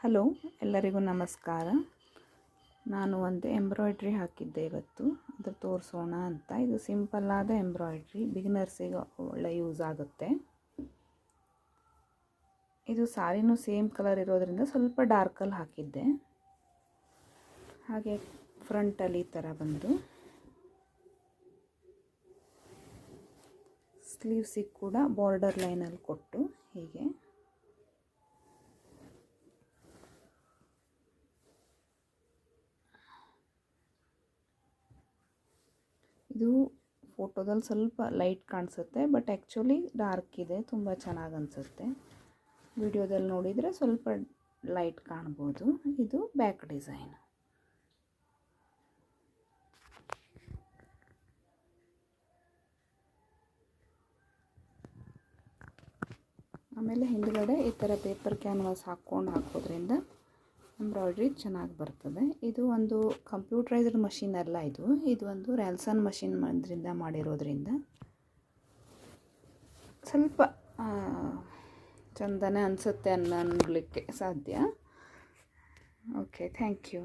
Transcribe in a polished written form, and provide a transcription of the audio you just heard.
Hello, ಎಲ್ಲರಿಗೂ ನಮಸ್ಕಾರ. ನಾನು ಒಂದು ಎಂಬ್ರಾಯ್ಡ್ರಿ ಹಾಕಿದ್ದೆ ಇವತ್ತು, ಅದು ತೋರಿಸೋಣ ಅಂತ. ಇದು ಸಿಂಪಲ್ಲಾದ ಎಂಬ್ರಾಯ್ಡ್ರಿ, ಬಿಗಿನರ್ಸಿಗೆ ಒಳ್ಳೆ ಯೂಸ್ ಆಗುತ್ತೆ. ಇದು ಸಾರಿನೂ ಸೇಮ್ ಕಲರ್ ಇರೋದ್ರಿಂದ ಸ್ವಲ್ಪ ಡಾರ್ಕಲ್ಲಿ ಹಾಕಿದ್ದೆ. ಹಾಗೆ ಫ್ರಂಟಲ್ಲಿ ಈ ಥರ ಬಂದು ಸ್ಲೀವ್ಸಿಗೆ ಕೂಡ ಬಾರ್ಡರ್ ಲೈನಲ್ಲಿ ಕೊಟ್ಟು ಹೀಗೆ ಇದು ಫೋಟೋದಲ್ಲಿ ಸ್ವಲ್ಪ ಲೈಟ್ ಕಾಣಿಸುತ್ತೆ, ಬಟ್ ಆ್ಯಕ್ಚುಲಿ ಡಾರ್ಕ್ ಇದೆ. ತುಂಬ ಚೆನ್ನಾಗಿ ಅನಿಸುತ್ತೆ. ವಿಡಿಯೋದಲ್ಲಿ ನೋಡಿದರೆ ಸ್ವಲ್ಪ ಲೈಟ್ ಕಾಣ್ಬೋದು. ಇದು ಬ್ಯಾಕ್ ಡಿಸೈನ್. ಆಮೇಲೆ ಹಿಂದುಗಡೆ ಈ ಥರ ಪೇಪರ್ ಕ್ಯಾನ್ವಾಸ್ ಹಾಕೋದ್ರಿಂದ ಎಂಬ್ರಾಯ್ಡ್ರಿ ಚೆನ್ನಾಗಿ ಬರ್ತದೆ. ಇದು ಒಂದು ಕಂಪ್ಯೂಟರೈಸ್ಡ್ ಮಷಿನ್ ಅಲ್ಲ, ಇದು ಒಂದು ರ್ಯಾಲ್ಸನ್ ಮಷಿನ್ ಇದರಿಂದ ಮಾಡಿರೋದ್ರಿಂದ ಸ್ವಲ್ಪ ಚಂದನೇ ಅನಿಸುತ್ತೆ ಅನ್ನಲಿಕ್ಕೆ ಸಾಧ್ಯ. Okay, thank you.